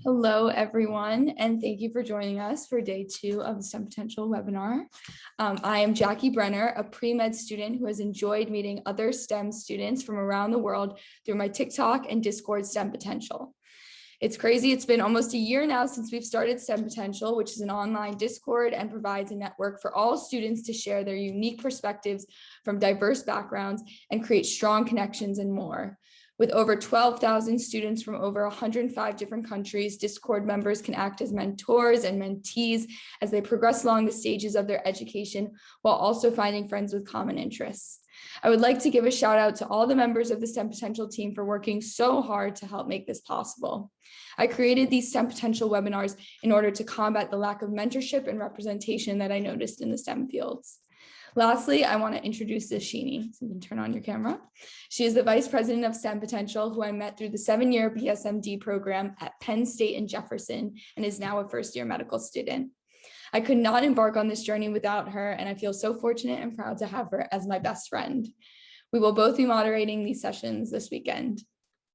Hello, everyone, and thank you for joining us for day 2 of the STEM Potential webinar. I am Jackie Brenner, a pre-med student who has enjoyed meeting other STEM students from around the world through my TikTok and Discord STEM Potential. It's crazy. It's been almost a year now since we've started STEM Potential, which is an online Discord and provides a network for all students to share their unique perspectives from diverse backgrounds and create strong connections and more. With over 12,000 students from over 105 different countries, Discord members can act as mentors and mentees as they progress along the stages of their education while also finding friends with common interests. I would like to give a shout out to all the members of the STEM Potential team for working so hard to help make this possible. I created these STEM Potential webinars in order to combat the lack of mentorship and representation that I noticed in the STEM fields. Lastly, I want to introduce Ashini, so you can turn on your camera. She is the Vice President of STEM Potential, who I met through the 7-year BSMD program at Penn State in Jefferson, and is now a first-year medical student. I could not embark on this journey without her, and I feel so fortunate and proud to have her as my best friend. We will both be moderating these sessions this weekend.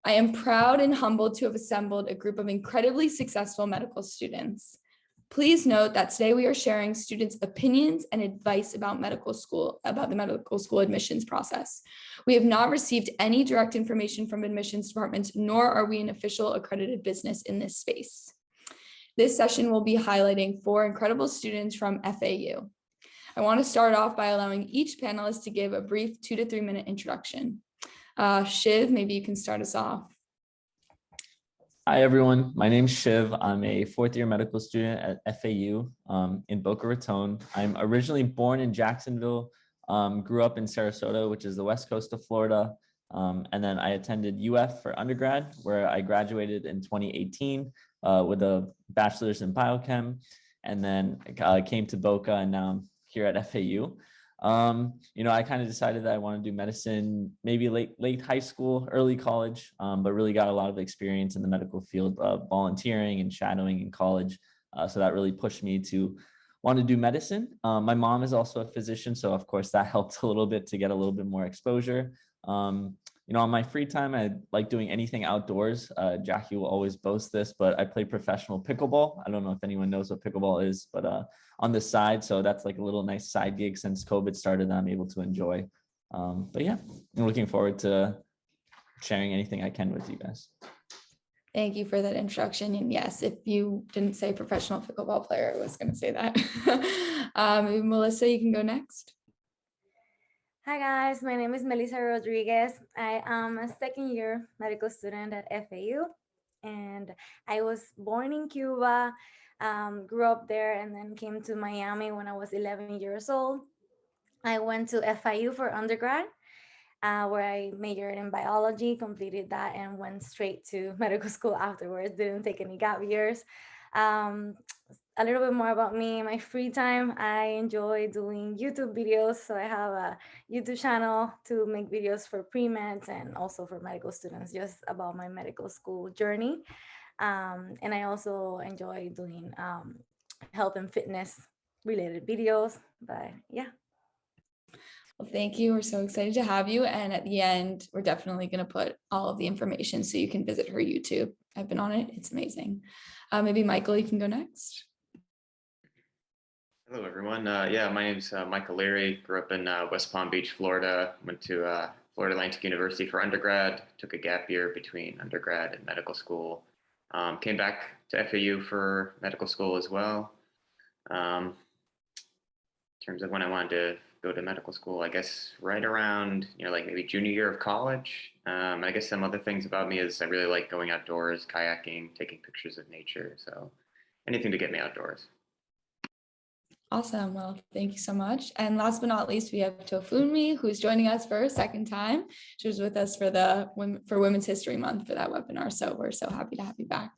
I am proud and humbled to have assembled a group of incredibly successful medical students. Please note that today we are sharing students' opinions and advice about the medical school admissions process. We have not received any direct information from admissions departments, nor are we an official accredited business in this space. This session will be highlighting 4 incredible students from FAU. I want to start off by allowing each panelist to give a brief 2 to 3 minute introduction. Shiv, maybe you can start us off. Hi, everyone. My name's Shiv. I'm a 4th-year medical student at FAU in Boca Raton. I'm originally born in Jacksonville, grew up in Sarasota, which is the west coast of Florida. And then I attended UF for undergrad, where I graduated in 2018 with a bachelor's in biochem. And then came to Boca, and now I'm here at FAU. I kind of decided that I want to do medicine, maybe late high school, early college, but really got a lot of experience in the medical field, volunteering and shadowing in college. So that really pushed me to want to do medicine. My mom is also a physician, so of course that helped a little bit to get a little bit more exposure. On my free time, I like doing anything outdoors. Jackie will always boast this, but I play professional pickleball. I don't know if anyone knows what pickleball is, but on the side. So that's like a little nice side gig since COVID started that I'm able to enjoy. But yeah, I'm looking forward to sharing anything I can with you guys. Thank you for that introduction. And yes, if you didn't say professional pickleball player, I was going to say that. Melissa, you can go next. Hi guys, my name is Melissa Rodriguez. I am a 2nd-year medical student at FAU, and I was born in Cuba, grew up there, and then came to Miami when I was 11 years old. I went to FIU for undergrad, where I majored in biology, completed that, and went straight to medical school afterwards, didn't take any gap years. A little bit more about me. In my free time, I enjoy doing YouTube videos. So I have a YouTube channel to make videos for pre-meds and also for medical students, just about my medical school journey. And I also enjoy doing health and fitness related videos, but yeah. Well, thank you. We're so excited to have you. And at the end, we're definitely going to put all of the information so you can visit her YouTube. I've been on it. It's amazing. Maybe Michael, you can go next. Hello, everyone. My name's Michael Leary. Grew up in West Palm Beach, Florida. Went to Florida Atlantic University for undergrad. Took a gap year between undergrad and medical school. Came back to FAU for medical school as well. In terms of when I wanted to go to medical school, I guess right around, like maybe junior year of college. I guess some other things about me is I really like going outdoors, kayaking, taking pictures of nature. So anything to get me outdoors. Awesome. Well, thank you so much. And last but not least, we have Tofunmi, who's joining us for a second time. She was with us for Women's History Month for that webinar. So we're so happy to have you back.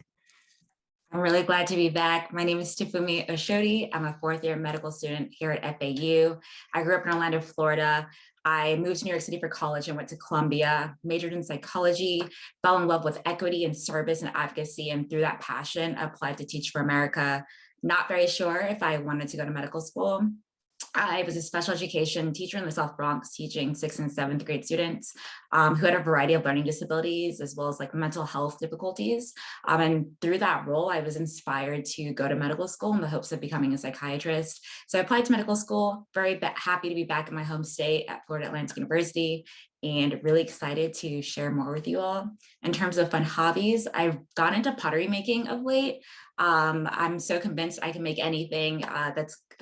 I'm really glad to be back. My name is Tofunmi Oshodi. I'm a 4th-year medical student here at FAU. I grew up in Orlando, Florida. I moved to New York City for college and went to Columbia, majored in psychology, fell in love with equity and service and advocacy, and through that passion, applied to Teach for America. Not very sure if I wanted to go to medical school. I was a special education teacher in the South Bronx, teaching 6th and 7th grade students who had a variety of learning disabilities, as well as like mental health difficulties. And through that role, I was inspired to go to medical school in the hopes of becoming a psychiatrist. So I applied to medical school, very happy to be back in my home state at Florida Atlantic University, and really excited to share more with you all. In terms of fun hobbies, I've gone into pottery making of late. I'm so convinced I can make anything.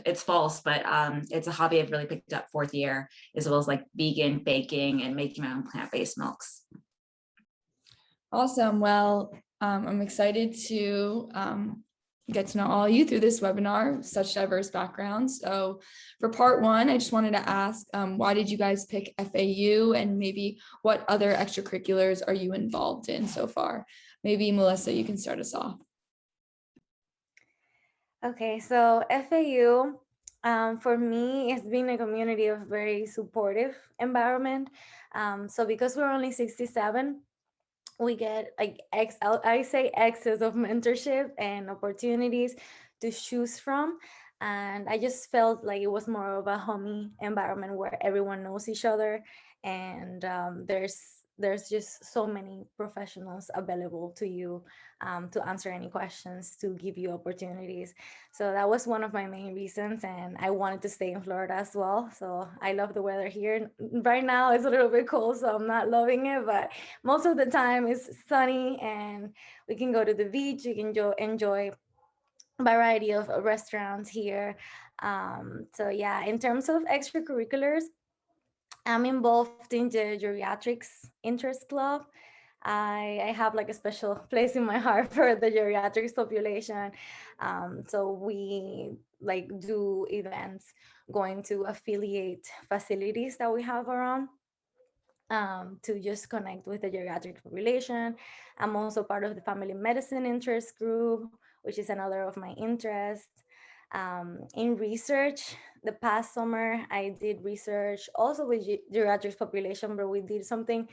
It's false, but it's a hobby I've really picked up 4th year, as well as like vegan baking and making my own plant-based milks. Awesome. Well, I'm excited to get to know all of you through this webinar, such diverse backgrounds. So for part 1, I just wanted to ask, why did you guys pick FAU, and maybe what other extracurriculars are you involved in so far? Maybe Melissa, you can start us off. Okay, so FAU, for me, it's been a community of very supportive environment. So because we're only 67, we get like I say excess of mentorship and opportunities to choose from. And I just felt like it was more of a homey environment where everyone knows each other, and there's just so many professionals available to you to answer any questions, to give you opportunities. So that was one of my main reasons, and I wanted to stay in Florida as well. So I love the weather here. Right now it's a little bit cold, so I'm not loving it, but most of the time it's sunny, and we can go to the beach. You can enjoy a variety of restaurants here. So yeah, in terms of extracurriculars, I'm involved in the geriatrics interest club. I have like a special place in my heart for the geriatrics population. So we like do events going to affiliate facilities that we have around, to just connect with the geriatric population. I'm also part of the family medicine interest group, which is another of my interests. In research, the past summer, I did research also with geriatric population, but we did something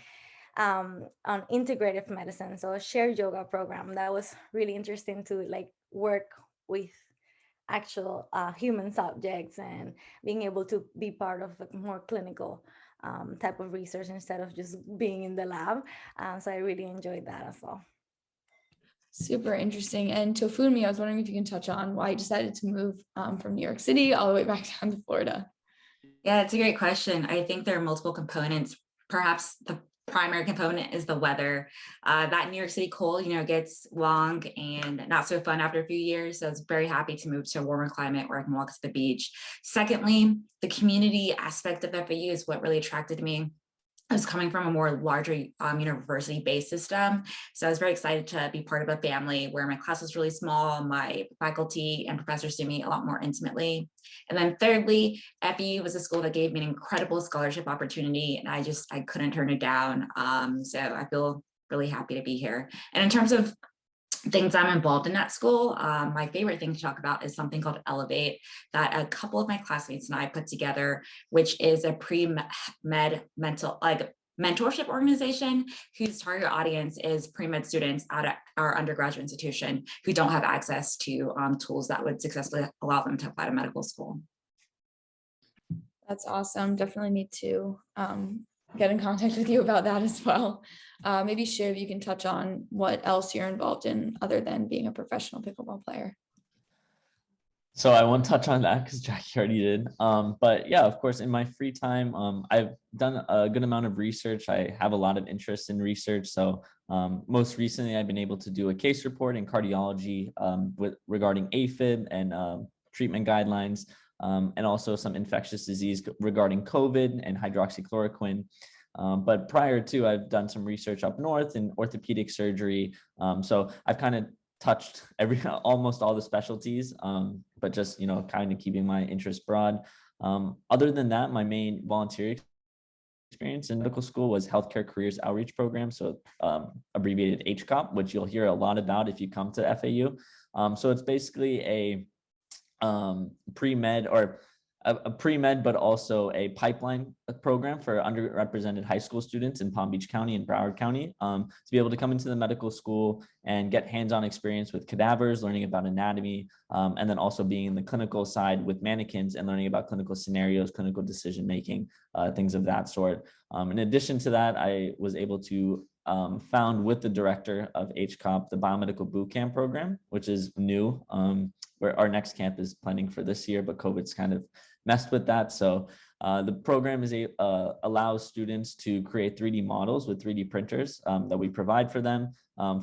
on integrative medicine, so a shared yoga program that was really interesting to like work with actual human subjects and being able to be part of a more clinical type of research instead of just being in the lab. So I really enjoyed that as well. Super interesting. And Tofunmi, I was wondering if you can touch on why you decided to move from New York City all the way back down to Florida. Yeah, it's a great question. I think there are multiple components. Perhaps the primary component is the weather. That New York City cold, gets long and not so fun after a few years. So I was very happy to move to a warmer climate where I can walk to the beach. Secondly, the community aspect of FAU is what really attracted me. I was coming from a more larger university-based system. So I was very excited to be part of a family where my class was really small, my faculty and professors knew me a lot more intimately. And then thirdly, FAU was a school that gave me an incredible scholarship opportunity, and I couldn't turn it down. So I feel really happy to be here. And in terms of things I'm involved in at school, my favorite thing to talk about is something called Elevate that a couple of my classmates and I put together, which is a pre-med mentorship organization whose target audience is pre-med students at our undergraduate institution who don't have access to tools that would successfully allow them to apply to medical school. That's awesome. Definitely need to get in contact with you about that as well. Maybe Shiv, you can touch on what else you're involved in other than being a professional pickleball player. So I won't touch on that because Jackie already did. But yeah, of course, in my free time, I've done a good amount of research. I have a lot of interest in research. So most recently, I've been able to do a case report in cardiology regarding AFib and treatment guidelines, and also some infectious disease regarding COVID and hydroxychloroquine. But prior to, I've done some research up north in orthopedic surgery. So I've kind of touched almost all the specialties, but just, kind of keeping my interest broad. Other than that, my main volunteer experience in medical school was Healthcare Careers Outreach Program, so abbreviated HCOP, which you'll hear a lot about if you come to FAU. So it's basically a pre-med, or a pre-med, but also a pipeline program for underrepresented high school students in Palm Beach County and Broward County, to be able to come into the medical school and get hands-on experience with cadavers, learning about anatomy, and then also being in the clinical side with mannequins and learning about clinical scenarios, clinical decision-making, things of that sort. In addition to that, I was able to found with the director of HCOP the biomedical boot camp program, which is new, where our next camp is planning for this year, but COVID's kind of messed with that. So the program is allows students to create 3D models with 3D printers that we provide for them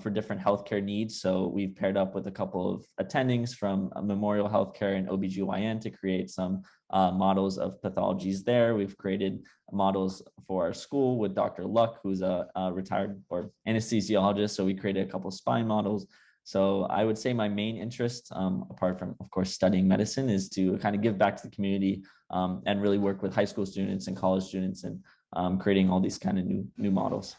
for different healthcare needs. So we've paired up with a couple of attendings from Memorial Healthcare and OBGYN to create some models of pathologies there. We've created models for our school with Dr. Luck, who's a retired or anesthesiologist. So we created a couple spine models. So I would say my main interest, apart from, of course, studying medicine, is to kind of give back to the community and really work with high school students and college students and creating all these kind of new models.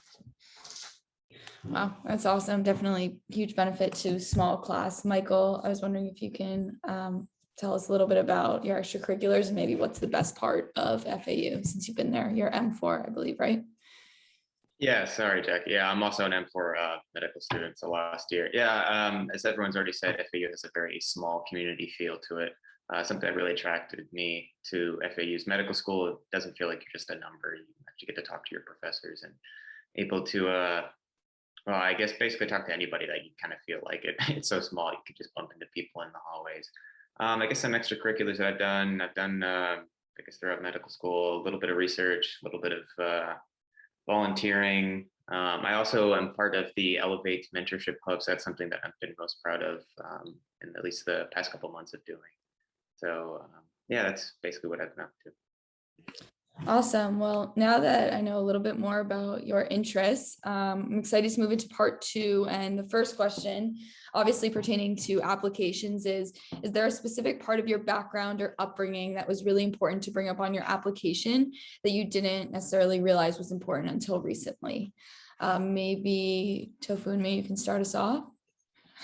Wow, that's awesome. Definitely huge benefit to small class. Michael, I was wondering if you can tell us a little bit about your extracurriculars and maybe what's the best part of FAU since you've been there. You're M4, I believe, right? Yeah, sorry, Jack. Yeah, I'm also an M4 medical student, so last year. Yeah, as everyone's already said, FAU has a very small community feel to it. Something that really attracted me to FAU's medical school. It doesn't feel like you're just a number. You actually get to talk to your professors and able to, well, I guess basically talk to anybody that you kind of feel like it. It's so small, you could just bump into people in the hallways. I guess some extracurriculars that I've done, I guess throughout medical school, a little bit of research, a little bit of volunteering. I also am part of the Elevate Mentorship Club, so that's something that I've been most proud of in at least the past couple of months of doing. So yeah, that's basically what I've been up to. Awesome. Well, now that I know a little bit more about your interests, I'm excited to move into part 2. And the first question, obviously pertaining to applications, is there a specific part of your background or upbringing that was really important to bring up on your application that you didn't necessarily realize was important until recently? Maybe Tofunmi, you can start us off.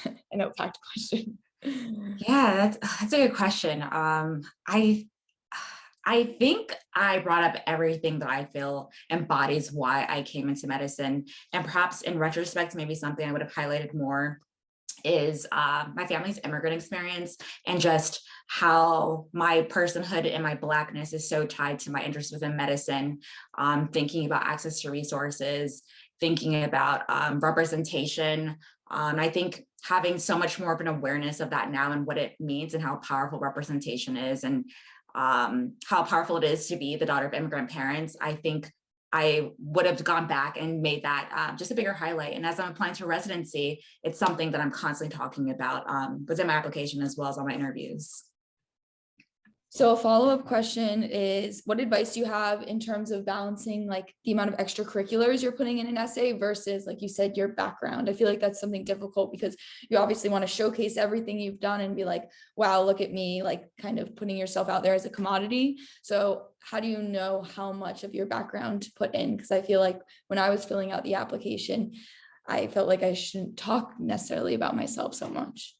I know, packed question. Yeah, that's a good question. I think I brought up everything that I feel embodies why I came into medicine. And perhaps in retrospect, maybe something I would have highlighted more is my family's immigrant experience and just how my personhood and my Blackness is so tied to my interest within medicine, thinking about access to resources, thinking about representation. I think having so much more of an awareness of that now and what it means and how powerful representation is and how powerful it is to be the daughter of immigrant parents, I think I would have gone back and made that just a bigger highlight. And as I'm applying to residency, it's something that I'm constantly talking about within my application as well as on my interviews. So a follow-up question is, what advice do you have in terms of balancing like the amount of extracurriculars you're putting in an essay versus, like you said, your background? I feel like that's something difficult because you obviously want to showcase everything you've done and be like, wow, look at me, like kind of putting yourself out there as a commodity. So how do you know how much of your background to put in? Because I feel like when I was filling out the application, I felt like I shouldn't talk necessarily about myself so much.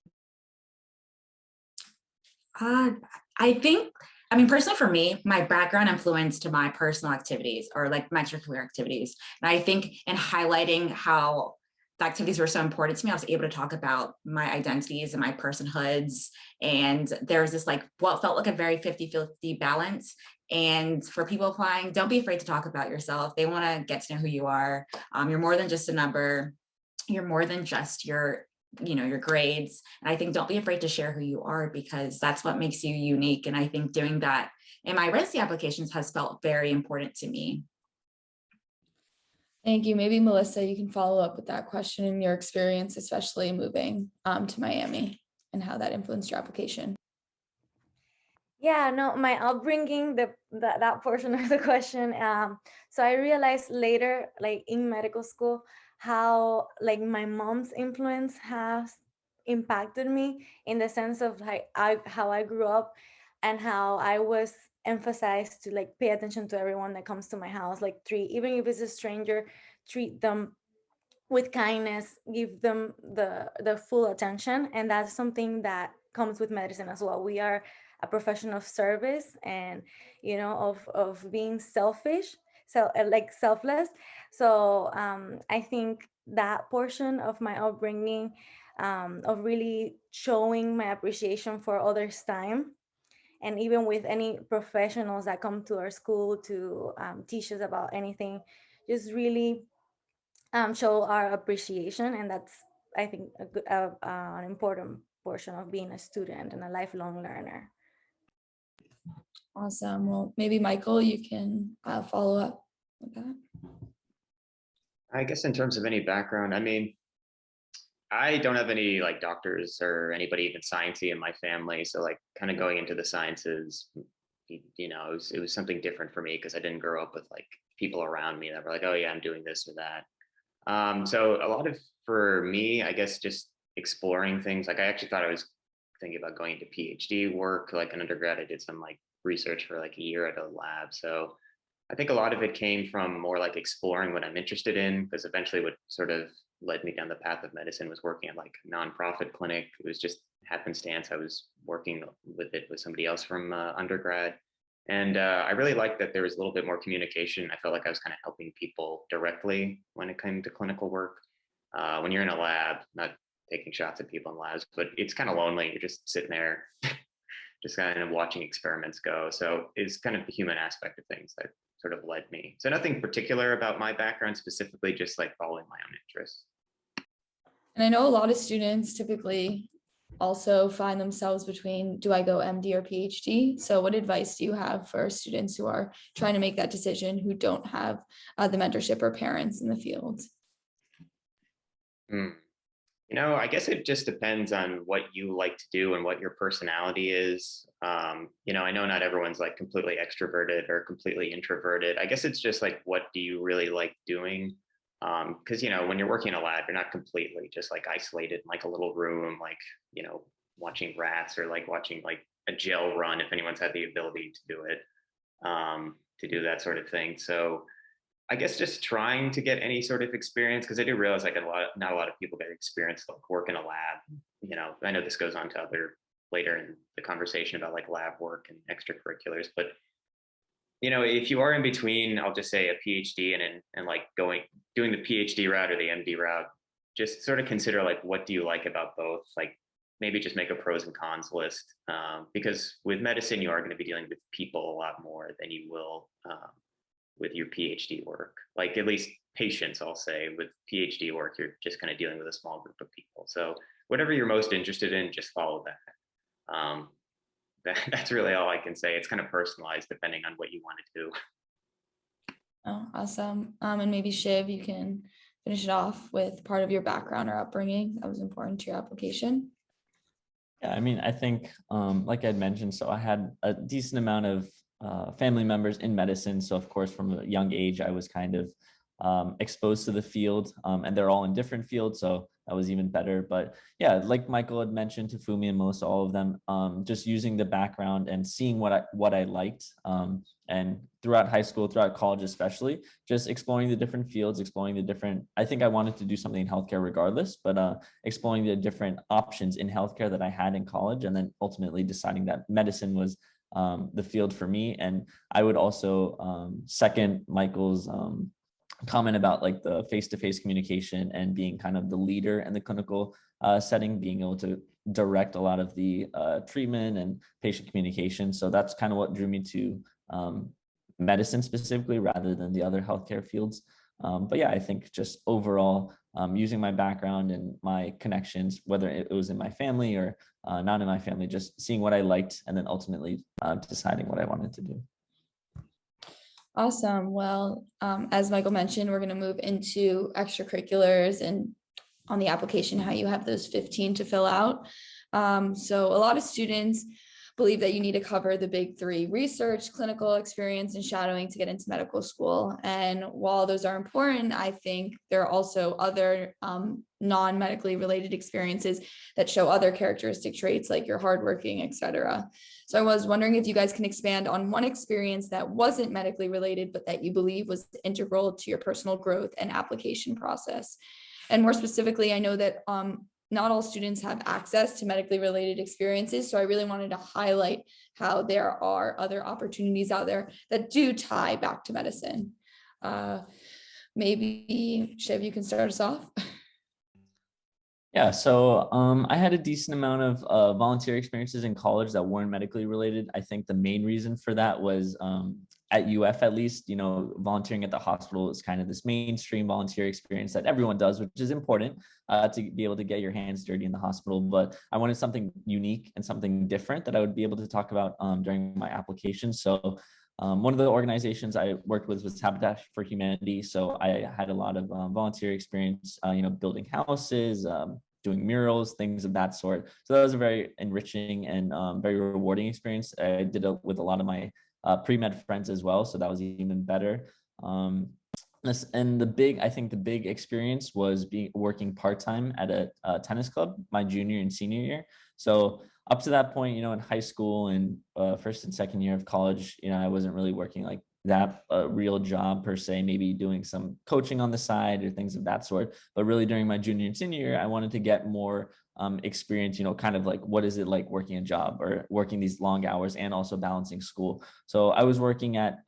I think, personally for me, my background influenced my personal activities or like my extracurricular activities. And I think in highlighting how the activities were so important to me, I was able to talk about my identities and my personhoods. And there's this like what felt like a very 50-50 balance. And for people applying, don't be afraid to talk about yourself. They want to get to know who you are. You're more than just a number. You're more than just your grades. And I think don't be afraid to share who you are because that's what makes you unique. And I think doing that in my residency applications has felt very important to me. Thank you. Maybe Melissa, you can follow up with that question in your experience, especially moving to Miami and how that influenced your application. Yeah, no, my upbringing, that portion of the question. So I realized later, like in medical school, how like my mom's influence has impacted me in the sense of like how I grew up and how I was emphasized to like pay attention to everyone that comes to my house, like even if it's a stranger, treat them with kindness, give them the full attention. And that's something that comes with medicine as well. We are a profession of service and, you know, of being selfish, so like selfless. So I think that portion of my upbringing, of really showing my appreciation for others' time, and even with any professionals that come to our school to teach us about anything, just really show our appreciation. And that's, I think, a good, an important portion of being a student and a lifelong learner. Awesome. Well, maybe Michael, you can follow up with that. I guess in terms of any background, I mean, I don't have any like doctors or anybody even sciencey in my family. So like kind of going into the sciences, you know, it was something different for me because I didn't grow up with like people around me that were like, oh yeah, I'm doing this or that. So a lot of, for me, I guess just exploring things. Like I actually thought I was thinking about going into PhD work. Like an undergrad, I did some like research for like a year at a lab. So I think a lot of it came from more like exploring what I'm interested in, because eventually what sort of led me down the path of medicine was working at like a nonprofit clinic. It was just happenstance. I was working with it with somebody else from undergrad. And I really liked that there was a little bit more communication. I felt like I was kind of helping people directly when it came to clinical work. When you're in a lab, not taking shots at people in labs, but it's kind of lonely. You're just sitting there, just kind of watching experiments go. So it's kind of the human aspect of things that sort of led me. So nothing particular about my background specifically, just like following my own interests. And I know a lot of students typically also find themselves between, do I go MD or PhD? So what advice do you have for students who are trying to make that decision, who don't have the mentorship or parents in the field? You know, I guess it just depends on what you like to do and what your personality is. You know, I know not everyone's like completely extroverted or completely introverted. I guess it's just like, what do you really like doing? Because, you know, when you're working in a lab, you're not completely just like isolated in like a little room, like, you know, watching rats or like watching like a gel run, if anyone's had the ability to do it, to do that sort of thing. So I guess just trying to get any sort of experience, because I do realize like not a lot of people get experience like work in a lab. You know, I know this goes on to other later in the conversation about like lab work and extracurriculars, but you know, if you are in between, I'll just say a PhD and like doing the PhD route or the MD route, just sort of consider like, what do you like about both? Like maybe just make a pros and cons list, because with medicine, you are going to be dealing with people a lot more than you will with your PhD work. Like at least patients, I'll say, with PhD work, you're just kind of dealing with a small group of people. So whatever you're most interested in, just follow that. That's really all I can say. It's kind of personalized depending on what you want to do. Oh, awesome. And maybe Shiv, you can finish it off with part of your background or upbringing that was important to your application. Yeah, I mean, I think, like I'd mentioned, so I had a decent amount of family members in medicine. So of course, from a young age, I was kind of exposed to the field, and they're all in different fields. So that was even better. But yeah, like Michael had mentioned, Tofunmi and most all of them, just using the background and seeing what I liked. And throughout high school, throughout college, especially, just exploring the different fields, exploring the different, I think I wanted to do something in healthcare regardless, but exploring the different options in healthcare that I had in college, and then ultimately deciding that medicine was the field for me. And I would also second Michael's comment about like the face-to-face communication and being kind of the leader in the clinical setting, being able to direct a lot of the treatment and patient communication. So that's kind of what drew me to medicine specifically rather than the other healthcare fields. But yeah, I think just overall, using my background and my connections, whether it was in my family or not in my family, just seeing what I liked and then ultimately deciding what I wanted to do. Awesome. Well, as Michael mentioned, we're going to move into extracurriculars and on the application, how you have those 15 to fill out. So a lot of students believe that you need to cover the big three: research, clinical experience, and shadowing to get into medical school. And while those are important, I think there are also other non-medically related experiences that show other characteristic traits like you're hardworking, etc. So I was wondering if you guys can expand on one experience that wasn't medically related, but that you believe was integral to your personal growth and application process. And more specifically, I know that not all students have access to medically related experiences. So I really wanted to highlight how there are other opportunities out there that do tie back to medicine. Maybe Shiv, you can start us off. Yeah, so I had a decent amount of volunteer experiences in college that weren't medically related. I think the main reason for that was at UF, at least, volunteering at the hospital is kind of this mainstream volunteer experience that everyone does, which is important to be able to get your hands dirty in the hospital. But I wanted something unique and something different that I would be able to talk about during my application. So one of the organizations I worked with was Habitat for Humanity. So I had a lot of volunteer experience, building houses, doing murals, things of that sort. So that was a very enriching and very rewarding experience. I did it with a lot of my pre-med friends as well. So that was even better. And I think the big experience was working part-time at a tennis club my junior and senior year. So up to that point, in high school and first and second year of college, I wasn't really working like that real job per se, maybe doing some coaching on the side or things of that sort. But really during my junior and senior year, I wanted to get more experience, kind of like what is it like working a job or working these long hours and also balancing school. So I was working at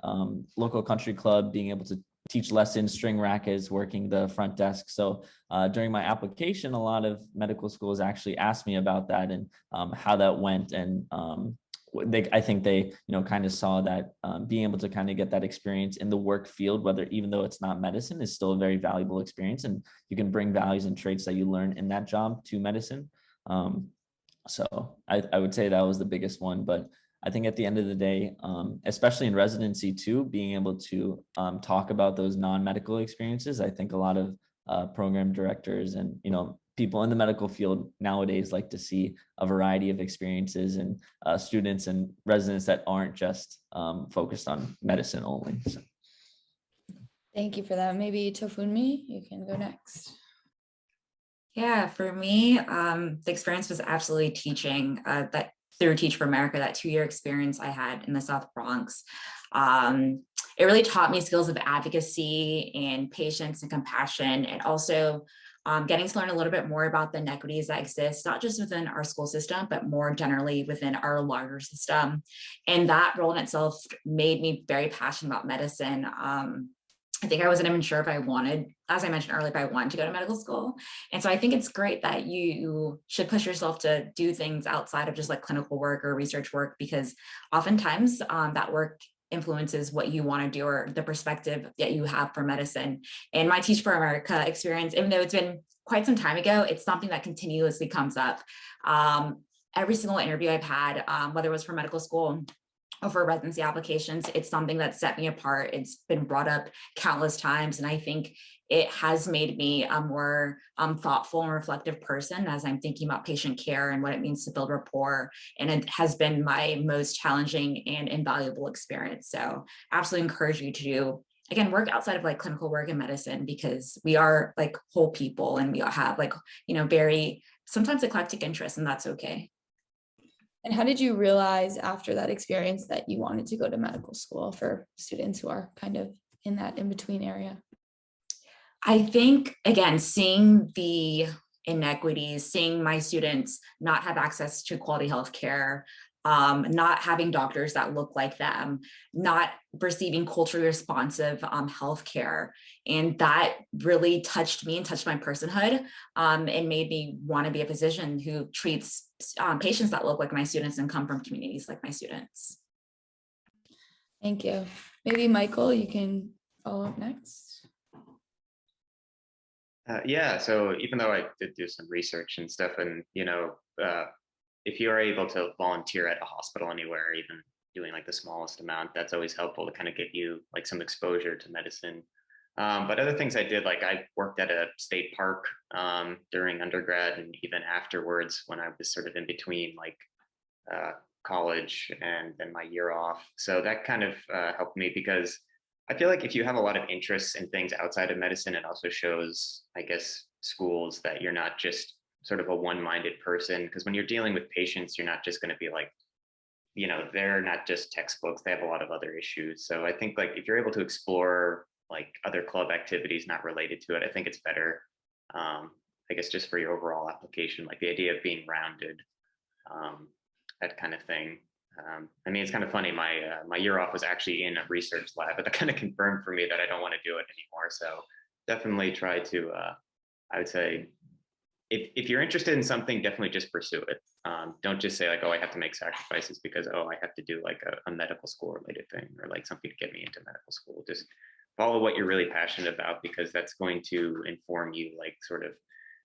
local country club, being able to teach lessons, string rackets, working the front desk. So during my application, a lot of medical schools actually asked me about that and how that went. And I think they, kind of saw that being able to kind of get that experience in the work field, even though it's not medicine, is still a very valuable experience. And you can bring values and traits that you learn in that job to medicine. So I would say that was the biggest one. But I think at the end of the day, especially in residency too, being able to talk about those non-medical experiences, I think a lot of program directors and, people in the medical field nowadays like to see a variety of experiences and students and residents that aren't just focused on medicine only. So. Thank you for that. Maybe Tofunmi, you can go next. Yeah, for me, the experience was absolutely teaching that through Teach for America, that 2-year experience I had in the South Bronx. It really taught me skills of advocacy and patience and compassion, and also getting to learn a little bit more about the inequities that exist, not just within our school system, but more generally within our larger system. And that role in itself made me very passionate about medicine. I think I wasn't even sure if I wanted, as I mentioned earlier, if I wanted to go to medical school. And so I think it's great that you should push yourself to do things outside of just like clinical work or research work, because oftentimes that work influences what you want to do or the perspective that you have for medicine. And my Teach for America experience, even though it's been quite some time ago, it's something that continuously comes up. Every single interview I've had, whether it was for medical school or for residency applications, it's something that set me apart. It's been brought up countless times. And I think it has made me a more thoughtful and reflective person as I'm thinking about patient care and what it means to build rapport. And it has been my most challenging and invaluable experience. So absolutely encourage you to do, again, work outside of like clinical work and medicine, because we are like whole people and we all have like, very sometimes eclectic interests, and that's okay. And how did you realize after that experience that you wanted to go to medical school for students who are kind of in that in-between area? I think, again, seeing the inequities, seeing my students not have access to quality healthcare, not having doctors that look like them, not receiving culturally responsive healthcare. And that really touched me and touched my personhood and made me want to be a physician who treats patients that look like my students and come from communities like my students. Thank you. Maybe Michael, you can follow up next. Yeah, so even though I did do some research and stuff, and if you are able to volunteer at a hospital anywhere, even doing like the smallest amount, that's always helpful to kind of get you like some exposure to medicine. But other things I did, like I worked at a state park during undergrad and even afterwards when I was sort of in between like college and then my year off. So that kind of helped me, because I feel like if you have a lot of interests in things outside of medicine, it also shows, I guess, schools that you're not just sort of a one-minded person. Because when you're dealing with patients, you're not just going to be like, they're not just textbooks, they have a lot of other issues. So I think like if you're able to explore like other club activities not related to it, I think it's better. I guess just for your overall application, like the idea of being rounded, that kind of thing. I mean, it's kind of funny. My year off was actually in a research lab, but that kind of confirmed for me that I don't want to do it anymore. So definitely try to, I would say, if you're interested in something, definitely just pursue it. Don't just say like, oh, I have to make sacrifices because, oh, I have to do like a medical school related thing or like something to get me into medical school. Just follow what you're really passionate about, because that's going to inform you like sort of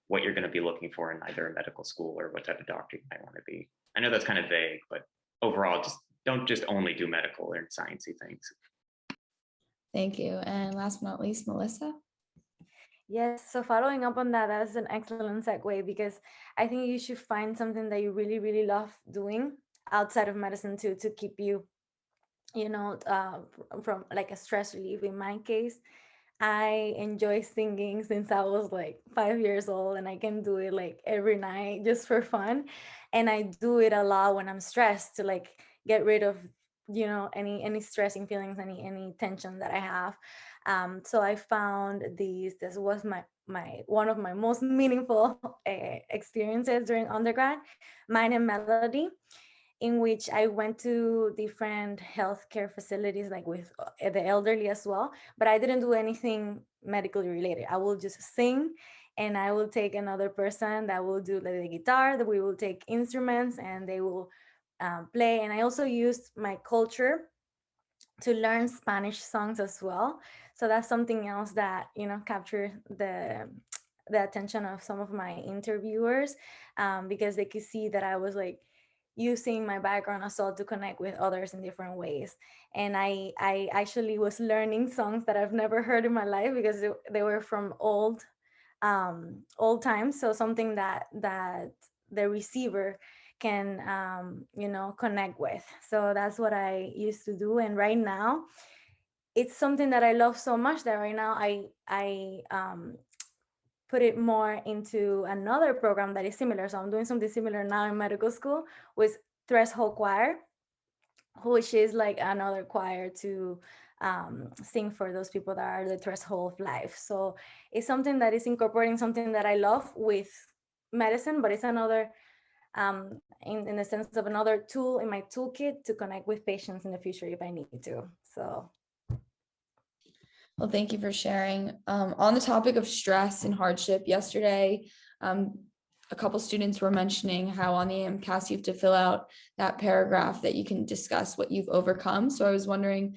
what you're going to be looking for in either a medical school or what type of doctor you might want to be. I know that's kind of vague, but overall, just don't just only do medical or sciencey things. Thank you. And last but not least, Melissa. Yes, so following up on that, that's an excellent segue, because I think you should find something that you really, really love doing outside of medicine to keep you, from like a stress relief. In my case, I enjoy singing since I was like 5 years old, and I can do it like every night just for fun. And I do it a lot when I'm stressed to like get rid of, any stressing feelings, any tension that I have. So I found this was my one of my most meaningful experiences during undergrad, Mind and Melody, in which I went to different healthcare facilities, like with the elderly as well, but I didn't do anything medically related. I will just sing, and I will take another person that will do the guitar, that we will take instruments, and they will play. And I also used my culture to learn Spanish songs as well. So that's something else that, captured the attention of some of my interviewers, because they could see that I was like using my background as well to connect with others in different ways. And I actually was learning songs that I've never heard in my life, because they were from old times. So something that the receiver can connect with. So that's what I used to do. And right now it's something that I love so much that right now I put it more into another program that is similar. So I'm doing something similar now in medical school with Threshold Choir, which is like another choir to sing for those people that are the threshold of life. So it's something that is incorporating something that I love with medicine, but it's another in the sense of another tool in my toolkit to connect with patients in the future if I need to. So. Well, thank you for sharing. On the topic of stress and hardship, yesterday, a couple students were mentioning how on the MCAS you have to fill out that paragraph that you can discuss what you've overcome. So I was wondering,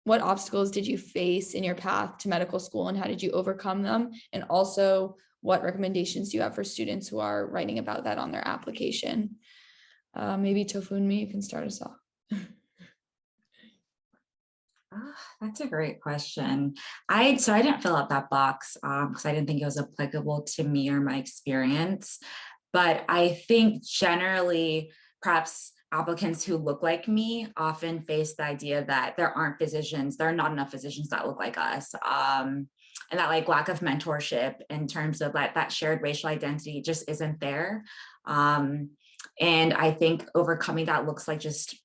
what obstacles did you face in your path to medical school and how did you overcome them? And also, what recommendations do you have for students who are writing about that on their application? Maybe Tofunmi, you can start us off. That's a great question. I didn't fill out that box because I didn't think it was applicable to me or my experience. But I think generally, perhaps applicants who look like me often face the idea that there are not enough physicians that look like us. And that like lack of mentorship in terms of like that shared racial identity just isn't there. And I think overcoming that looks like just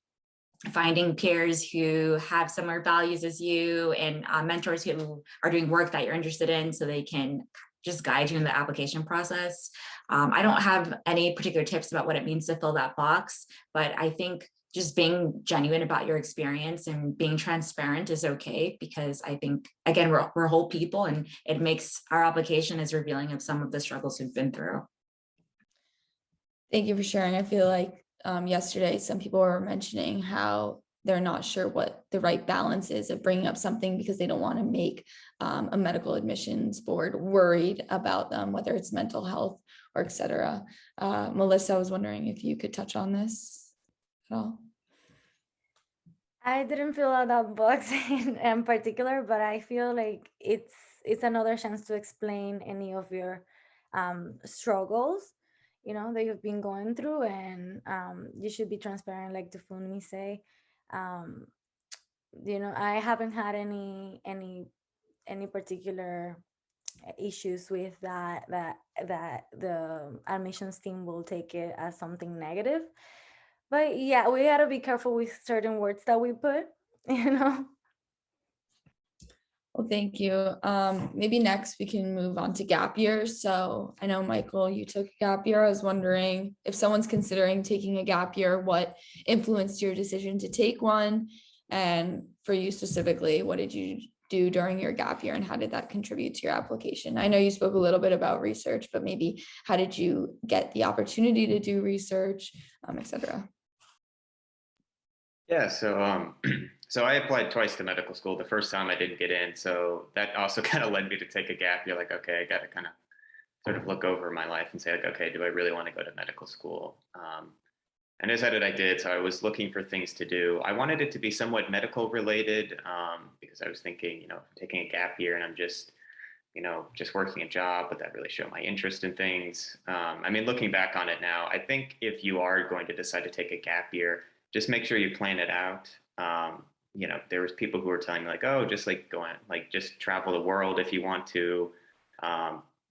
finding peers who have similar values as you and mentors who are doing work that you're interested in so they can just guide you in the application process. I don't have any particular tips about what it means to fill that box, but I think just being genuine about your experience and being transparent is okay, because I think, again, we're whole people and it makes our application as revealing of some of the struggles we've been through. Thank you for sharing. I feel like yesterday, some people were mentioning how they're not sure what the right balance is of bringing up something because they don't want to make a medical admissions board worried about them, whether it's mental health or etc. Melissa, I was wondering if you could touch on this at all. I didn't fill out that box in particular, but I feel like it's another chance to explain any of your struggles, that you've been going through, and you should be transparent, like Tofunmi say. I haven't had any particular issues with that the admissions team will take it as something negative. But yeah, we gotta be careful with certain words that we put, Well, thank you. Maybe next we can move on to gap years. So I know, Michael, you took a gap year. I was wondering if someone's considering taking a gap year, what influenced your decision to take one? And for you specifically, what did you do during your gap year and how did that contribute to your application? I know you spoke a little bit about research, but maybe how did you get the opportunity to do research, et cetera? Yeah, so so I applied twice to medical school. The first time I didn't get in, so that also kind of led me to take a gap. You're like, okay, I got to kind of sort of look over my life and say, like, okay, do I really want to go to medical school? And I decided I did. So I was looking for things to do. I wanted it to be somewhat medical related because I was thinking, taking a gap year and I'm just, just working a job, would that really show my interest in things? I mean, looking back on it now, I think if you are going to decide to take a gap year, just make sure you plan it out. There was people who were telling me like, oh, just like go on, like just travel the world if you want to,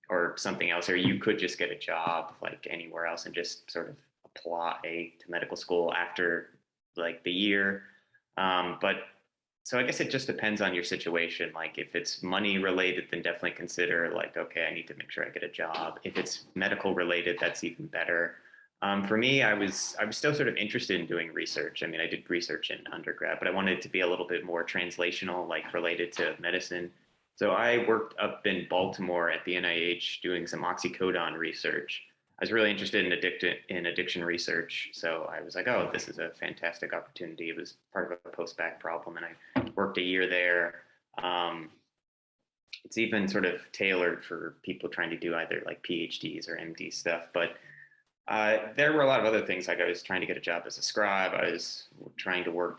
or something else, or you could just get a job like anywhere else and just sort of apply to medical school after like the year. But so I guess it just depends on your situation. Like if it's money related, then definitely consider like, okay, I need to make sure I get a job. If it's medical related, that's even better. For me, I was still sort of interested in doing research. I mean, I did research in undergrad, but I wanted it to be a little bit more translational, like related to medicine. So I worked up in Baltimore at the NIH doing some oxycodone research. I was really interested in addiction research. So I was like, oh, this is a fantastic opportunity. It was part of a post-bac problem, and I worked a year there. It's even sort of tailored for people trying to do either like PhDs or MD stuff, but there were a lot of other things. Like I was trying to get a job as a scribe. I was trying to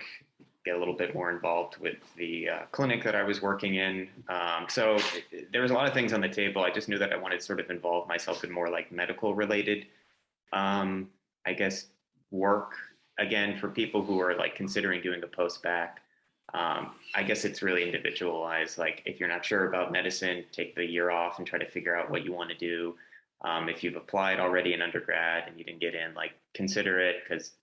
get a little bit more involved with the clinic that I was working in. So there was a lot of things on the table. I just knew that I wanted to sort of involve myself in more like medical related, I guess, work. Again, for people who are like considering doing a post-bac, I guess it's really individualized. Like if you're not sure about medicine, take the year off and try to figure out what you want to do. If you've applied already in undergrad and you didn't get in, like consider it, because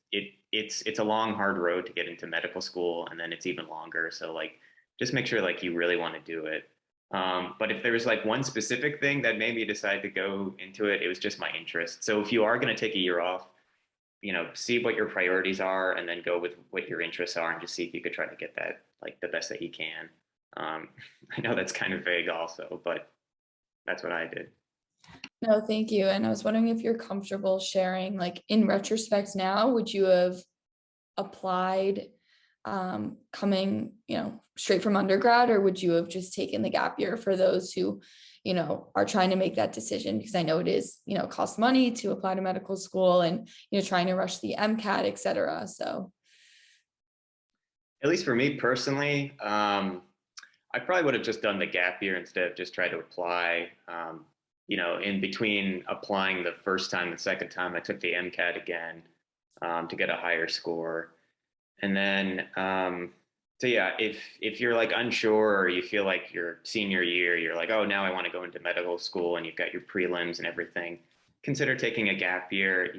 it's a long, hard road to get into medical school, and then it's even longer. So like, just make sure like you really want to do it. But if there was like one specific thing that made me decide to go into it, it was just my interest. So if you are going to take a year off, see what your priorities are, and then go with what your interests are, and just see if you could try to get that like the best that you can. I know that's kind of vague, also, but that's what I did. No, thank you. And I was wondering if you're comfortable sharing, like in retrospect now, would you have applied coming, straight from undergrad, or would you have just taken the gap year for those who, are trying to make that decision? Because I know it is, costs money to apply to medical school and, trying to rush the MCAT, et cetera. So. At least for me personally, I probably would have just done the gap year instead of just try to apply. In between applying the first time and second time, I took the MCAT again to get a higher score. And then, so yeah, if you're like unsure or you feel like your senior year, you're like, oh, now I want to go into medical school and you've got your prelims and everything, consider taking a gap year.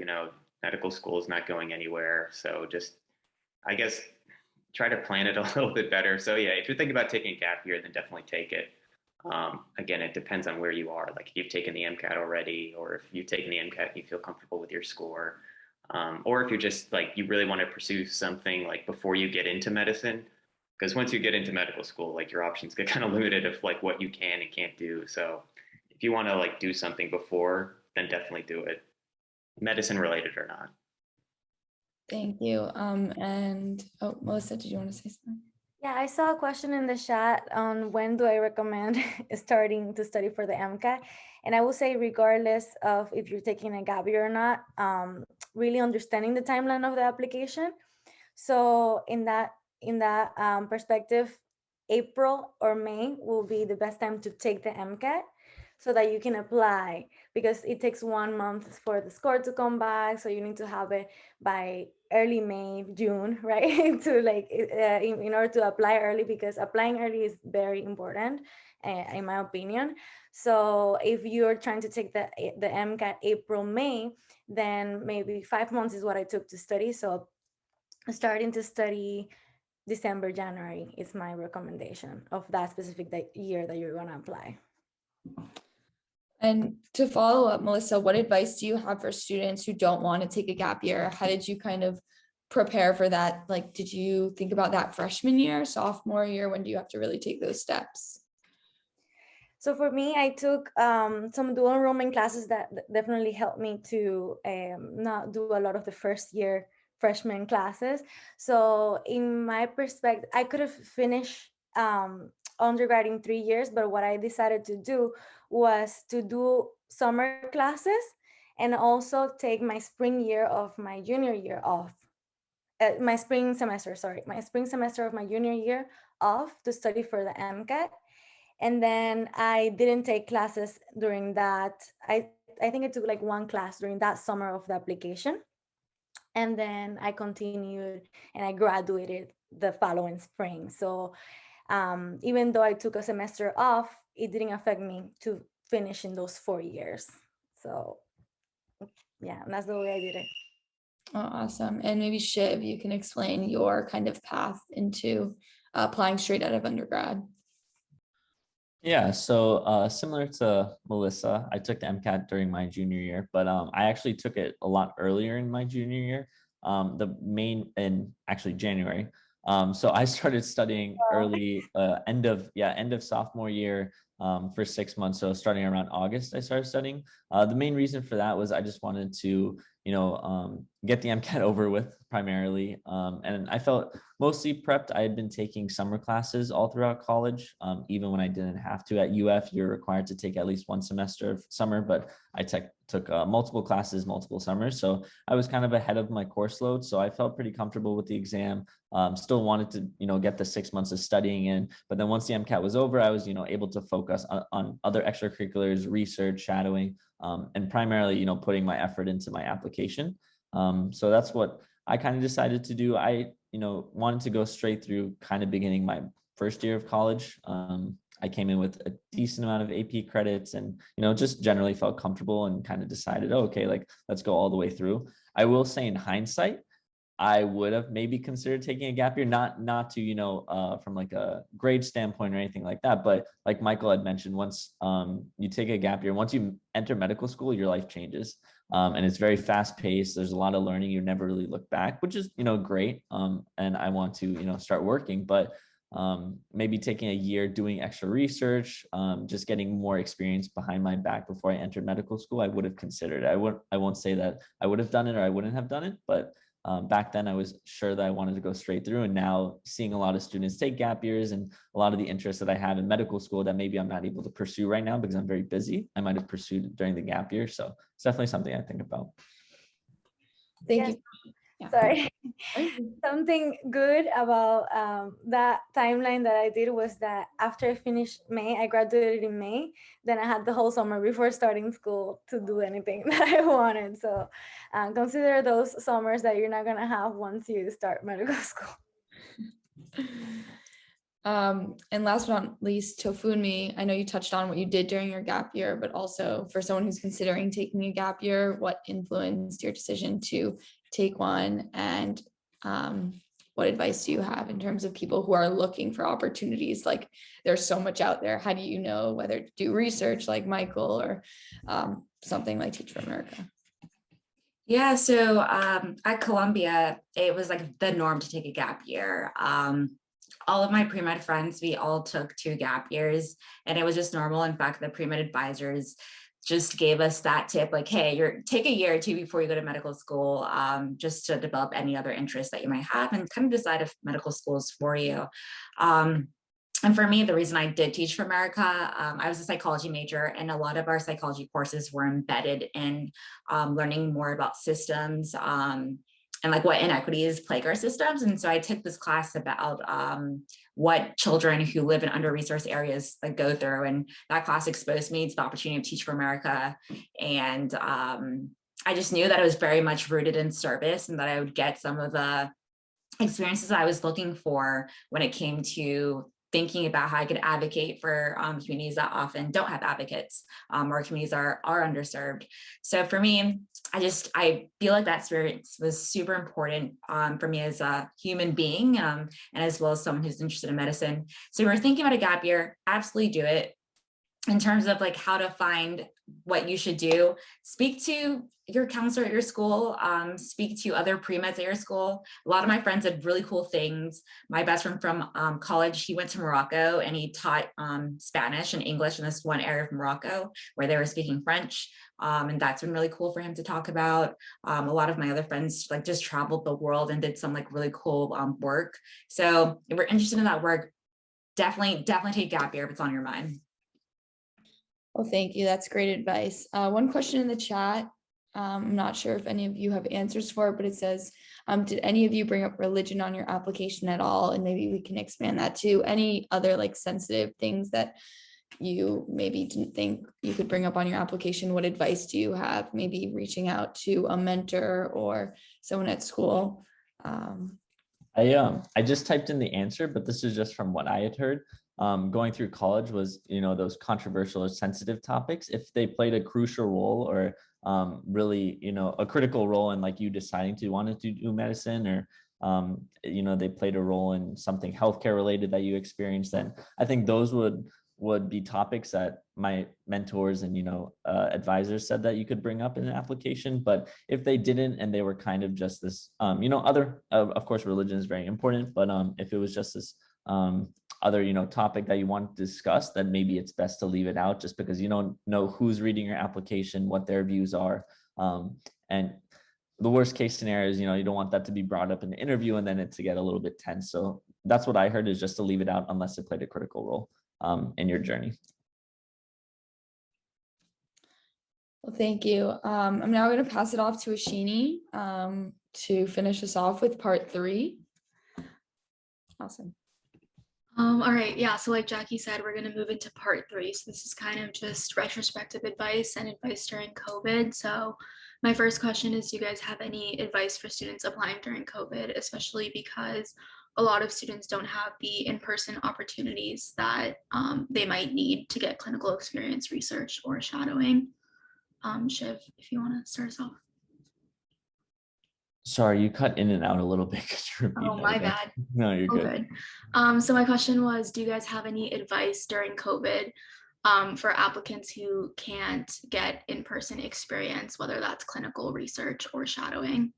Medical school is not going anywhere. So just, I guess, try to plan it a little bit better. So yeah, if you're thinking about taking a gap year, then definitely take it. Again, it depends on where you are. Like if you've taken the MCAT already, or if you've taken the MCAT and you feel comfortable with your score, or if you're just like, you really want to pursue something like before you get into medicine, because once you get into medical school, like your options get kind of limited of like what you can and can't do. So if you want to like do something before, then definitely do it, medicine related or not. Thank you. And oh, Melissa, did you want to say something? Yeah, I saw a question in the chat on when do I recommend starting to study for the MCAT. And I will say, regardless of if you're taking a gap year or not, really understanding the timeline of the application. So in that perspective, April or May will be the best time to take the MCAT so that you can apply, because it takes 1 month for the score to come back. So you need to have it by early May, June, right? To like, in order to apply early, because applying early is very important, in my opinion. So if you're trying to take the MCAT April, May, then maybe 5 months is what I took to study. So starting to study December, January is my recommendation of that specific year that you're gonna apply. And to follow up, Melissa, what advice do you have for students who don't want to take a gap year? How did you kind of prepare for that? Like, did you think about that freshman year, sophomore year? When do you have to really take those steps? So for me, I took some dual enrollment classes that definitely helped me to not do a lot of the first year freshman classes. So in my perspective, I could have finished undergrad in 3 years, but what I decided to do was to do summer classes and also take my spring year of my junior year off. My spring semester of my junior year off to study for the MCAT. And then I didn't take classes during that. I think I took like one class during that summer of the application. And then I continued and I graduated the following spring. So even though I took a semester off, it didn't affect me to finish in those 4 years. So yeah, that's the way I did it. Oh, awesome. And maybe Shiv, you can explain your kind of path into applying straight out of undergrad. Yeah, so similar to Melissa, I took the MCAT during my junior year, but I actually took it a lot earlier in my junior year, in actually January. So I started studying early, end of sophomore year for 6 months. So starting around August, I started studying. The main reason for that was I just wanted to, get the MCAT over with primarily. And I felt mostly prepped. I had been taking summer classes all throughout college. Even when I didn't have to. At UF, you're required to take at least one semester of summer, but I took multiple classes, multiple summers. So I was kind of ahead of my course load. So I felt pretty comfortable with the exam. Still wanted to, get the 6 months of studying in. But then once the MCAT was over, I was, able to focus on other extracurriculars, research, shadowing, and primarily, putting my effort into my application. So that's what I kind of decided to do. I, wanted to go straight through kind of beginning my first year of college. I came in with a decent amount of AP credits and, just generally felt comfortable and kind of decided, oh, okay, like let's go all the way through. I will say in hindsight, I would have maybe considered taking a gap year, not to, from like a grade standpoint or anything like that. But like Michael had mentioned, once you take a gap year, once you enter medical school, your life changes. And it's very fast paced. There's a lot of learning. You never really look back, which is, great. And I want to, start working, but maybe taking a year doing extra research, just getting more experience behind my back before I entered medical school, I would have considered it. I won't say that I would have done it or I wouldn't have done it, but back then I was sure that I wanted to go straight through, and now seeing a lot of students take gap years and a lot of the interests that I have in medical school that maybe I'm not able to pursue right now because I'm very busy, I might have pursued during the gap year. So it's definitely something I think about. Thank you. Yeah. Sorry. Something good about that timeline that I did was that after I finished May, I graduated in May, then I had the whole summer before starting school to do anything that I wanted. So consider those summers that you're not going to have once you start medical school. And last but not least, Tofunmi, I know you touched on what you did during your gap year, but also for someone who's considering taking a gap year, what influenced your decision to take one, and what advice do you have in terms of people who are looking for opportunities? Like, there's so much out there. How do you know whether to do research like Michael or something like Teach for America? Yeah, so at Columbia, it was like the norm to take a gap year. All of my pre-med friends, we all took 2 gap years, and it was just normal. In fact, the pre-med advisors just gave us that tip, like, hey, take a year or 2 before you go to medical school, just to develop any other interests that you might have and kind of decide if medical school is for you. And for me, the reason I did Teach for America, I was a psychology major, and a lot of our psychology courses were embedded in learning more about systems and like what inequities plague our systems. And so I took this class about what children who live in under-resourced areas like go through. And that class exposed me to the opportunity of Teach for America. And I just knew that it was very much rooted in service and that I would get some of the experiences I was looking for when it came to thinking about how I could advocate for communities that often don't have advocates, or communities are underserved. So for me, I feel like that experience was super important for me as a human being, and as well as someone who's interested in medicine. So we're thinking about a gap year, absolutely do it. In terms of like how to find what you should do, speak to your counselor at your school, speak to other pre-meds at your school. A lot of my friends did really cool things. My best friend from college, he went to Morocco and he taught Spanish and English in this one area of Morocco where they were speaking French. And that's been really cool for him to talk about. A lot of my other friends like just traveled the world and did some like really cool work. So if we're interested in that work, definitely take gap year if it's on your mind. Well, thank you. That's great advice. One question in the chat. I'm not sure if any of you have answers for it, but it says, did any of you bring up religion on your application at all? And maybe we can expand that to any other like sensitive things that you maybe didn't think you could bring up on your application. What advice do you have? Maybe reaching out to a mentor or someone at school. I just typed in the answer, but this is just from what I had heard. Going through college was, those controversial or sensitive topics, if they played a crucial role or really, a critical role in like you deciding to want to do medicine, or, they played a role in something healthcare related that you experienced, then I think those would be topics that my mentors and, advisors said that you could bring up in an application. But if they didn't, and they were kind of just this, of course, religion is very important, but if it was just this other, topic that you want to discuss, then maybe it's best to leave it out, just because you don't know who's reading your application, what their views are. And the worst case scenario is, you don't want that to be brought up in the interview and then it to get a little bit tense. So that's what I heard, is just to leave it out unless it played a critical role in your journey. Well, thank you. I'm now going to pass it off to Ashini to finish us off with part 3. Awesome. All right, yeah, so like Jackie said, we're going to move into part 3. So this is kind of just retrospective advice and advice during COVID. So my first question is, do you guys have any advice for students applying during COVID, especially because a lot of students don't have the in-person opportunities that they might need to get clinical experience, research, or shadowing? Shiv, if you want to start us off. Sorry, you cut in and out a little bit. Could you repeat Oh, that my again? bad. No, you're good. So my question was, do you guys have any advice during COVID for applicants who can't get in-person experience, whether that's clinical research or shadowing?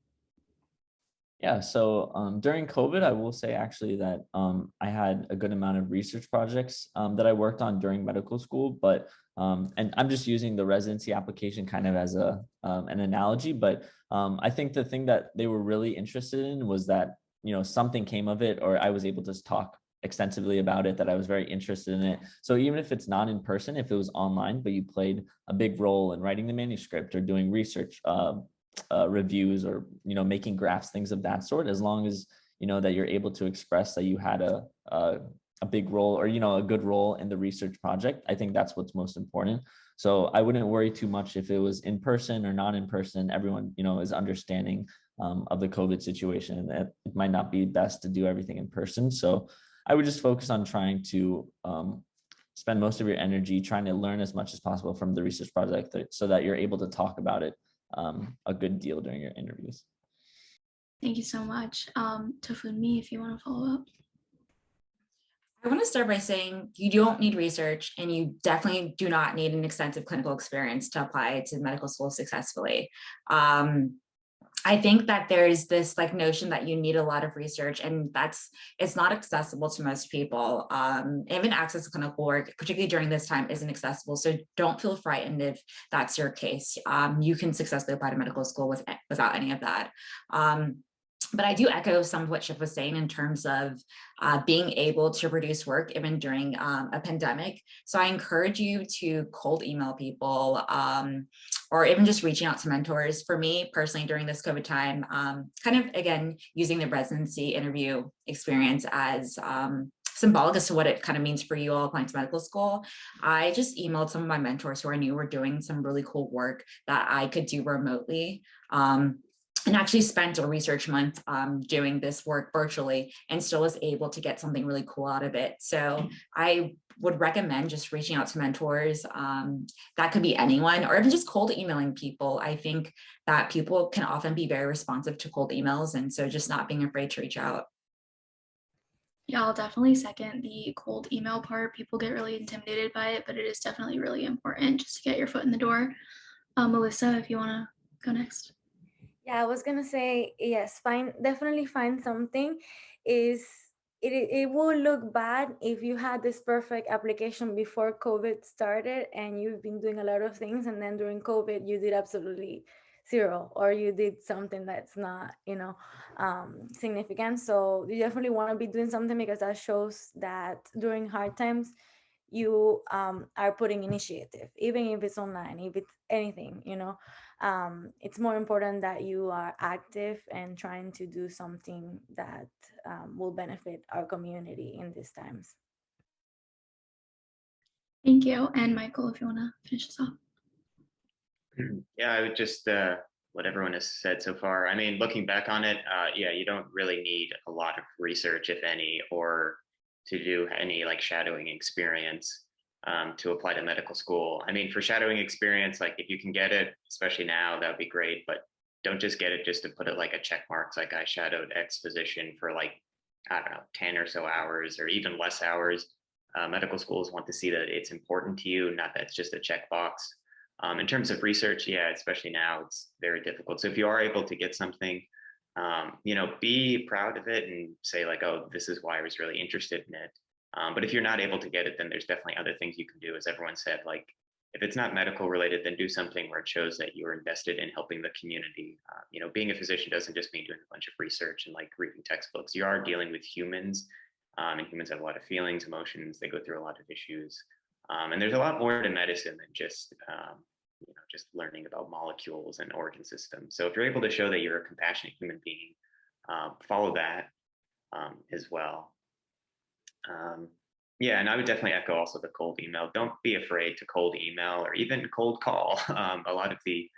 Yeah, so during COVID, I will say actually that I had a good amount of research projects that I worked on during medical school, but and I'm just using the residency application kind of as an analogy, but I think the thing that they were really interested in was that, something came of it, or I was able to talk extensively about it, that I was very interested in it. So even if it's not in person, if it was online, but you played a big role in writing the manuscript or doing research reviews, or making graphs, things of that sort, as long as that you're able to express that you had a big role, or a good role in the research project, I think that's what's most important. So I wouldn't worry too much if it was in person or not in person. Everyone is understanding of the COVID situation, and that it might not be best to do everything in person. So I would just focus on trying to spend most of your energy trying to learn as much as possible from the research project, so that you're able to talk about it a good deal during your interviews. Thank you so much. Tofunmi, if you want to follow up. I want to start by saying you don't need research, and you definitely do not need an extensive clinical experience to apply to medical school successfully. I think that there's this like notion that you need a lot of research, and it's not accessible to most people. Even access to clinical work, particularly during this time, isn't accessible. So don't feel frightened if that's your case. You can successfully apply to medical school without any of that. But I do echo some of what Shiv was saying in terms of being able to produce work even during a pandemic. So I encourage you to cold email people, or even just reaching out to mentors. For me personally, during this COVID time, kind of, again, using the residency interview experience as symbolic as to what it kind of means for you all applying to medical school, I just emailed some of my mentors who I knew were doing some really cool work that I could do remotely. and actually spent a research month doing this work virtually and still was able to get something really cool out of it. So I would recommend just reaching out to mentors. That could be anyone, or even just cold emailing people. I think that people can often be very responsive to cold emails. And so just not being afraid to reach out. Yeah, I'll definitely second the cold email part. People get really intimidated by it, but it is definitely really important just to get your foot in the door. Melissa, if you want to go next. Yeah, I was gonna say yes. Definitely find something. Is it will look bad if you had this perfect application before COVID started and you've been doing a lot of things, and then during COVID you did absolutely zero, or you did something that's not, significant. So you definitely want to be doing something, because that shows that during hard times you are putting initiative, even if it's online, if it's anything, it's more important that you are active and trying to do something that will benefit our community in these times. Thank you. And Michael, if you want to finish this off. Yeah, I would just what everyone has said so far. I mean, looking back on it, yeah, you don't really need a lot of research, if any, or to do any like shadowing experience to apply to medical school. I mean, for shadowing experience, like if you can get it, especially now, that would be great. But don't just get it just to put it like a check mark. It's like I shadowed X physician for like, I don't know, 10 or so hours or even less hours. Medical schools want to see that it's important to you, not that it's just a checkbox. In terms of research, yeah, especially now, it's very difficult. So if you are able to get something, be proud of it and say like, oh, this is why I was really interested in it. But if you're not able to get it, then there's definitely other things you can do. As everyone said, like if it's not medical related, then do something where it shows that you're invested in helping the community. Being a physician doesn't just mean doing a bunch of research and like reading textbooks. You are dealing with humans, and humans have a lot of feelings, emotions. They go through a lot of issues. And there's a lot more to medicine than just learning about molecules and organ systems. So if you're able to show that you're a compassionate human being, follow that as well. Yeah, and I would definitely echo also the cold email. Don't be afraid to cold email or even cold call. A lot of the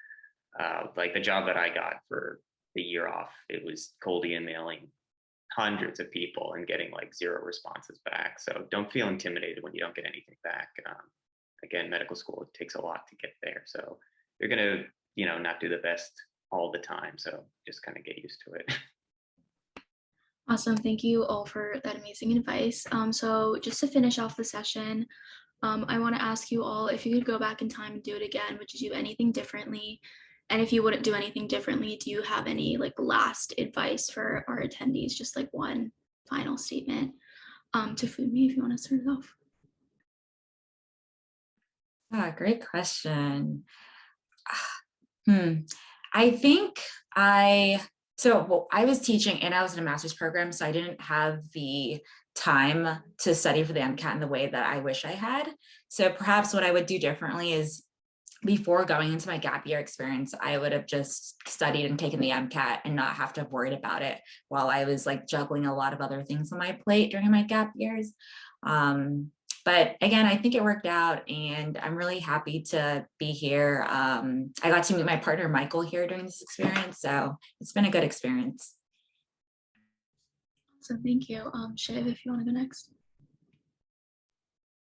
like the job that I got for the year off, it was cold emailing hundreds of people and getting like 0 responses back. So don't feel intimidated when you don't get anything back. Again, medical school, it takes a lot to get there. So you're gonna, not do the best all the time. So just kind of get used to it. Awesome. Thank you all for that amazing advice. So just to finish off the session, I want to ask you all, if you could go back in time and do it again, would you do anything differently? And if you wouldn't do anything differently, do you have any like last advice for our attendees? Just like one final statement. Tofunmi, if you want to start it off. Great question. I think I was teaching and I was in a master's program, so I didn't have the time to study for the MCAT in the way that I wish I had. So perhaps what I would do differently is, before going into my gap year experience, I would have just studied and taken the MCAT and not have to have worried about it while I was like juggling a lot of other things on my plate during my gap years. But again, I think it worked out and I'm really happy to be here. I got to meet my partner, Michael, here during this experience. So it's been a good experience. So thank you. Shiv, if you want to go next.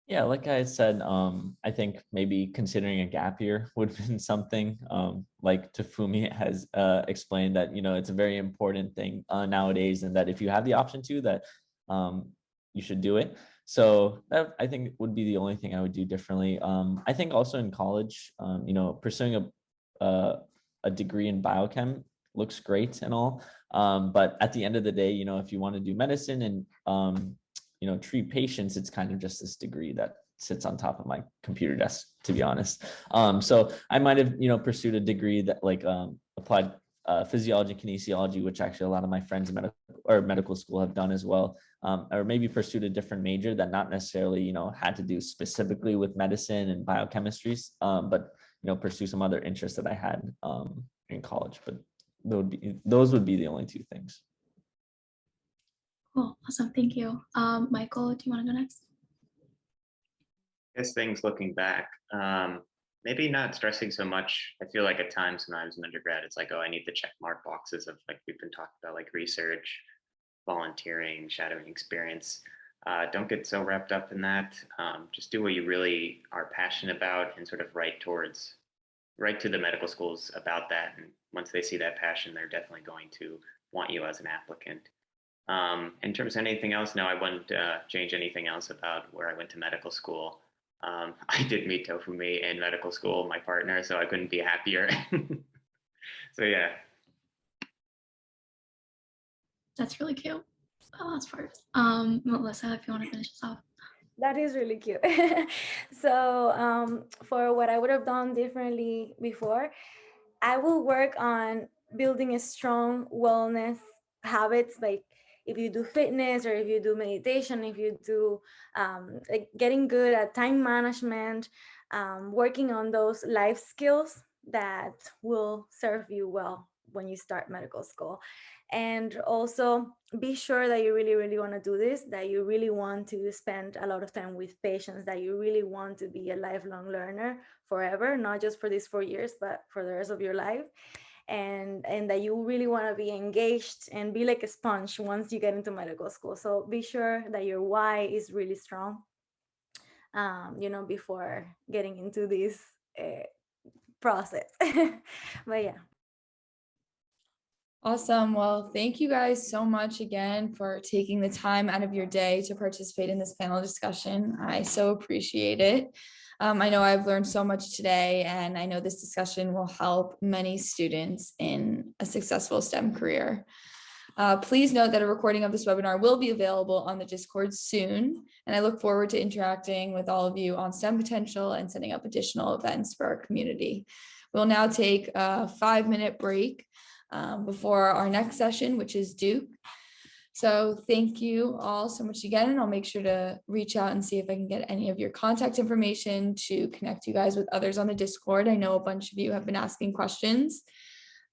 Yeah, like I said, I think maybe considering a gap year would have been something. Like Tofunmi has explained that, it's a very important thing nowadays, and that if you have the option to, that you should do it. So that I think would be the only thing I would do differently. I think also in college, pursuing a degree in biochem looks great and all. But at the end of the day, if you want to do medicine and treat patients, it's kind of just this degree that sits on top of my computer desk, to be honest. So I might have, pursued a degree that like applied physiology, kinesiology, which actually a lot of my friends in medical school have done as well. Or maybe pursued a different major that not necessarily, had to do specifically with medicine and biochemistries, but, pursue some other interests that I had in college. But those would be the only 2 things. Cool. Awesome. Thank you. Michael, do you want to go next? I guess things looking back, maybe not stressing so much. I feel like at times when I was in undergrad, it's like, oh, I need the check mark boxes of like we've been talking about, like research, volunteering, shadowing experience. Don't get so wrapped up in that. Just do what you really are passionate about and sort of write to the medical schools about that. And once they see that passion, they're definitely going to want you as an applicant. In terms of anything else, no, I wouldn't change anything else about where I went to medical school. I did meet Tofunmi in medical school, my partner, so I couldn't be happier. So yeah. That's really cute. The last part. Melissa, if you want to finish this off. That is really cute. So for what I would have done differently before, I will work on building a strong wellness habits. Like if you do fitness or if you do meditation, if you do like getting good at time management, working on those life skills that will serve you well when you start medical school. And also be sure that you really, really want to do this, that you really want to spend a lot of time with patients, that you really want to be a lifelong learner forever, not just for these 4 years, but for the rest of your life. And that you really want to be engaged and be like a sponge once you get into medical school. So be sure that your why is really strong, before getting into this process. But yeah. Awesome. Well, thank you guys so much again for taking the time out of your day to participate in this panel discussion. I so appreciate it. I know I've learned so much today, and I know this discussion will help many students in a successful STEM career. Please note that a recording of this webinar will be available on the Discord soon, and I look forward to interacting with all of you on STEM potential and setting up additional events for our community. We'll now take a 5-minute break before our next session, which is Duke. So thank you all so much again, and I'll make sure to reach out and see if I can get any of your contact information to connect you guys with others on the Discord. I know a bunch of you have been asking questions,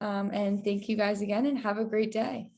and thank you guys again, and have a great day.